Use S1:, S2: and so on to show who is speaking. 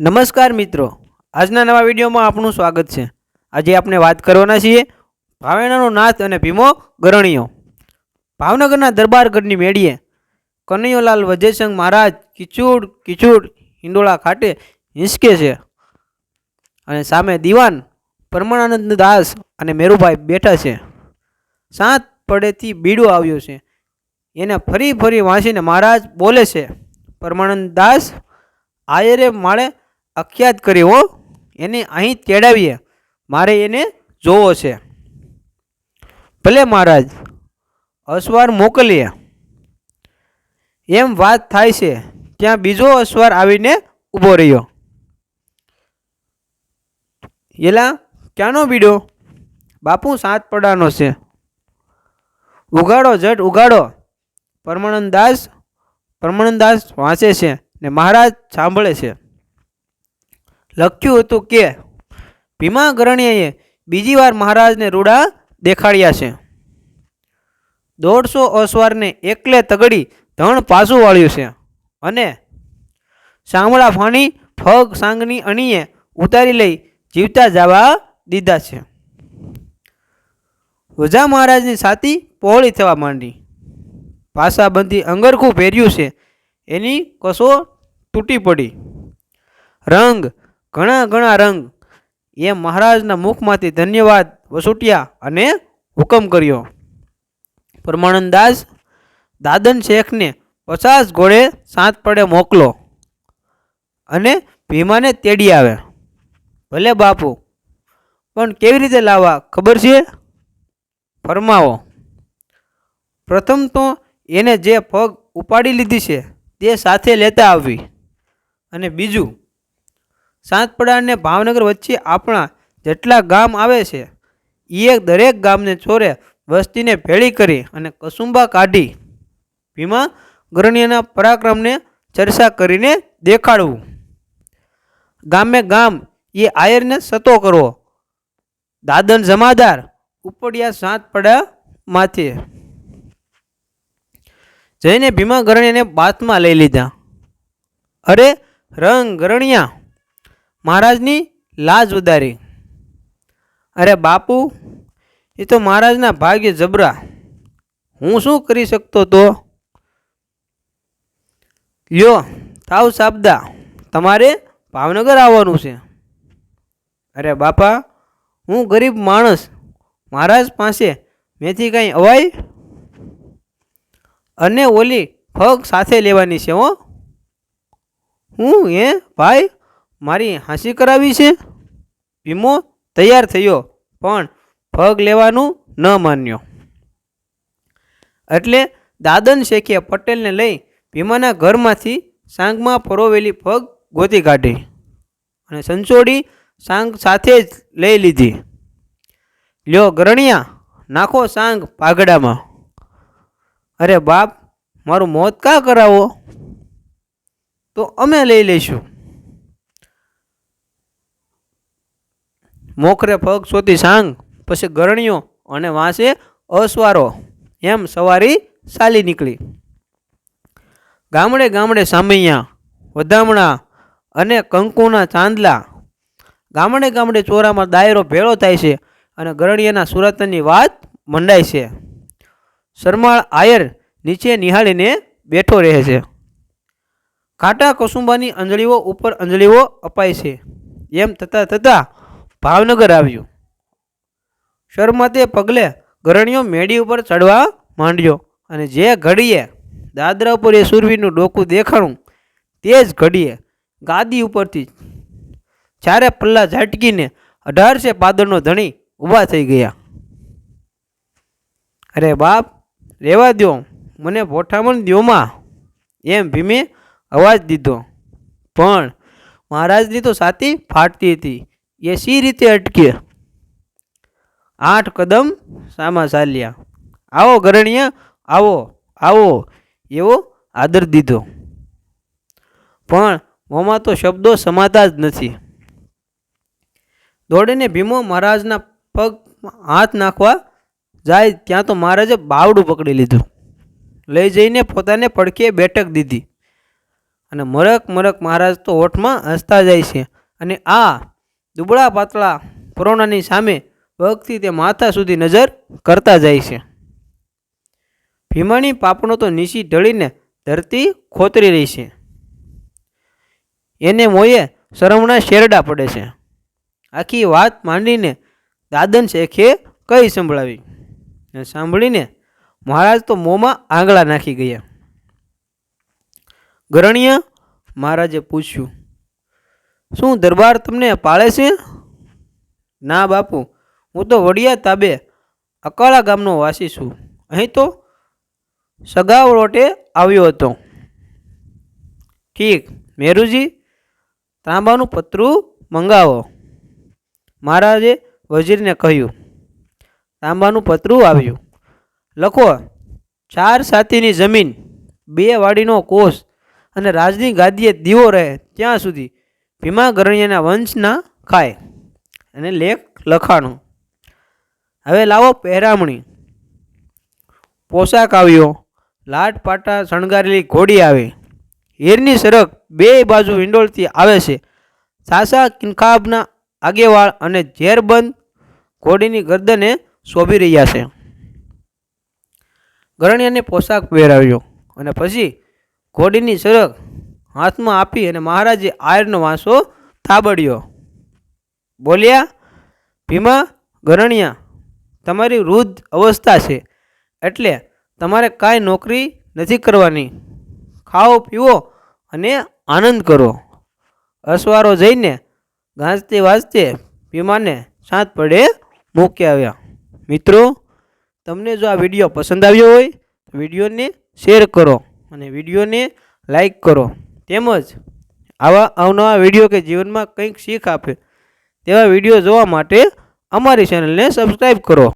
S1: નમસ્કાર મિત્રો, આજના નવા વિડીયોમાં આપનું સ્વાગત છે। આજે આપણે વાત કરવાના છીએ ભાવેણાનો નાથ અને ભીમો ગરણીયો। ભાવનગરના દરબારગઢની મેળીએ કનૈયોલાલ વજેસંગ મહારાજ કિચૂડ કિચૂડ હિંડોળા ખાતે હિંચકે છે અને સામે દીવાન પરમાનંદ દાસ અને મેરુભાઈ બેઠા છે। 7 પડેથી બીડું આવ્યું છે, એને ફરી ફરી વાંચીને મહારાજ બોલે છે, પરમાનંદ દાસ આયરે માળે અખ્યાત કરી હો, એને અહીં તેડાવીએ, મારે એને જોવો છે। ભલે મહારાજ, અસવાર મોકલીએ। એમ વાત થાય છે ત્યાં બીજો અસવાર આવીને ઊભો રહ્યો। એલા ક્યાંનો બીડો? બાપુ 7 પડાનો છે। ઉગાડો, જટ ઉગાડો। પરમાનંદ દાસ વાંચે છે ને મહારાજ સાંભળે છે। લખ્યું હતું કે ભીમા ગરણીયાએ બીજી વાર મહારાજને રૂડા દેખાડ્યા છે। 150 અસવારને એકલે તગડી ધણ પાછું વાળ્યું છે અને સાંભળા ફાણી ફગ સાંગની અણીએ ઉતારી લઈ જીવતા જવા દીધા છે। વજા મહારાજની છાતી પહોળી થવા માંડી। પાસાબંધી અંગરખું પહેર્યું છે, એની કસો તૂટી પડી। રંગ ઘણા ઘણા રંગ, એ મહારાજના મુખમાંથી ધન્યવાદ વસૂટ્યા અને હુકમ કર્યો, પરમાનંદ દાસ દાદન શેખને 50 ઘોડે 7 પડે મોકલો અને ભીમાને તેડી આવે। ભલે બાપુ, પણ કેવી રીતે લાવવા ખબર છે? ફરમાવો। પ્રથમ તો એને જે પગ ઉપાડી લીધી છે તે સાથે લેતા આવવી, અને બીજું 7 પડાને ભાવનગર વચ્ચે આપણા જેટલા ગામ આવે છે એ દરેક ગામને ચોરે વસ્તીને ભેળી કરી અને કસુંબા કાઢી ભીમા ગરણીયાના પરાક્રમને ચર્ચા કરીને દેખાડવું। ગામે ગામ એ આયરને સતો કરવો। દાદન જમાદાર ઉપડ્યા 7 પડા માથે જઈને ભીમા ગરણીયાને બાથમાં લઈ લીધા। અરે રંગ ગરણિયા, મહારાજની લાજ ઉદારી। અરે બાપુ, એ તો મહારાજના ભાગ્ય જબરા, હું શું કરી શકતો તો? લ્યો થાવ સાબદા, તમારે ભાવનગર આવવાનું છે। અરે બાપા, હું ગરીબ માણસ, મહારાજ પાસે મેથી કાંઈ અવાય? અને ઓલી ફગ સાથે લેવાની છે હો। હું ભાઈ, મારી હાંસી કરાવી છે? ભીમો તૈયાર થયો પણ ફગ લેવાનું ન માન્યો। એટલે દાદન શેખે પટેલને લઈ ભીમાના ઘરમાંથી સાંગમાં પરોવેલી ફગ ગોતી કાઢી અને સંચોડી સાંગ સાથે જ લઈ લીધી। લ્યો ગરણિયા, નાખો સાંગ પાઘડામાં। અરે બાપ, મારું મોત કાં કરાવો? તો અમે લઈ લઈશું। મોખરે પગ સોતી સાંગ, પછી ગરણીઓ અને વાંસે અસવારો, એમ સવારી ચાલી નીકળી। ગામડે ગામડે સામૈયા, વધામણા અને કંકુના ચાંદલા, ગામડે ગામડે ચોરામાં દાયરો ભેળો થાય છે અને ગરણીયાના સુરતની વાત મંડાય છે। શરમાળ આયર નીચે નિહાળીને બેઠો રહે છે। કાંટા કસુંબાની અંજળીઓ ઉપર અંજળીઓ અપાય છે। એમ થતાં ભાવનગર આવ્યું। શરમાતે પગલે ગરણીયો મેડી ઉપર ચડવા માંડ્યો અને જે ઘડીએ દાદરા ઉપર એ સુરવીરનું ડોકું દેખાણું તે જ ઘડીએ ગાદી ઉપરથી 4 પલ્લા ઝાટકીને 1800 પાદરનો ધણી ઊભા થઈ ગયા। અરે બાપ, રેવા દો, મને પોઠામણ દ્યોમાં, એમ ભીમે અવાજ દીધો, પણ મહારાજની તો છાતી ફાટતી હતી, એ સી રીતે અટકે? 8 કદમ સામા ચાલ્યા। આવો ગરણીયા, આવો આવો, એવો આદર દીધો, પણ મોંમાં તો શબ્દો સમાતા જ નથી। દોડીને ભીમો મહારાજના પગ હાથ નાખવા જાય ત્યાં તો મહારાજે બાવડું પકડી લીધું, લઈ જઈને પોતાને પડખે બેઠક દીધી અને મરક મરક મહારાજ તો ઓઠમાં હસતા જાય છે અને આ દુબળા પાતળા પરોણાની સામે પગથી તે માથા સુધી નજર કરતા જાય છે. ભીમાની પાપણો તો નીચી ઢળીને ધરતી ખોતરી રહી છે. એને મોયે શરમના શેરડા પડે છે. આખી વાત માંડીને દાદન શેખે કઈ સંભળાવી. સાંભળીને મહારાજ તો મોંમાં આંગળા નાખી ગયા. ગરણિયા, મહારાજે પૂછ્યું, શું દરબાર તમને પાળે છે? ના બાપુ, હું તો વડિયા તાબે અકાળા ગામનો વાસી છું. અહીં તો સગાવલોટે આવ્યો હતો. ઠીક, મેરુજી, તાંબાનું પતરું મંગાવો. મહારાજે વજીરને કહ્યું. તાંબાનું પતરું આવ્યું. લખો, 4 સાતીની જમીન, 2 વાડીનો કોષ અને રાજની ગાદીએ દીવો રહે ત્યાં સુધી ભીમા ગરણિયાના વંશ ના ખાય. અને લેખ લખાણો. હવે લાવો પહેરામણી. પોશાક આવ્યો. લાટ પાટા શણગારેલી ઘોડી આવી. હીરની સરક 2 બાજુ વિંડોળથી આવે છે. સાસા કિનખાબના આગેવાળ અને ઝેરબંધ ઘોડીની ગરદને શોભી રહ્યા છે. ગરણિયાને પોશાક પહેરાવ્યો અને પછી ઘોડીની સરક હાથમાં આપી અને મહારાજે આયરનો વાંસો થાબડ્યો. બોલ્યા, ભીમા ગરણિયા, તમારી વૃદ્ધ અવસ્થા છે એટલે તમારે કાંઈ નોકરી નથી કરવાની. ખાઓ પીવો અને આનંદ કરો. અસવારો જઈને ગાજતે વાજતે ભીમાને સાત પડે મૂકી આવ્યા. મિત્રો, તમને જો આ વિડીયો પસંદ આવ્યો હોય તો વિડીયોને શેર કરો અને વિડીયોને લાઈક કરો. તેમજ આવા અવનવા વિડીયો કે જીવનમાં કંઈક શીખ આપે તેવા વિડીયો જોવા માટે અમારી ચેનલને સબસ્ક્રાઈબ કરો.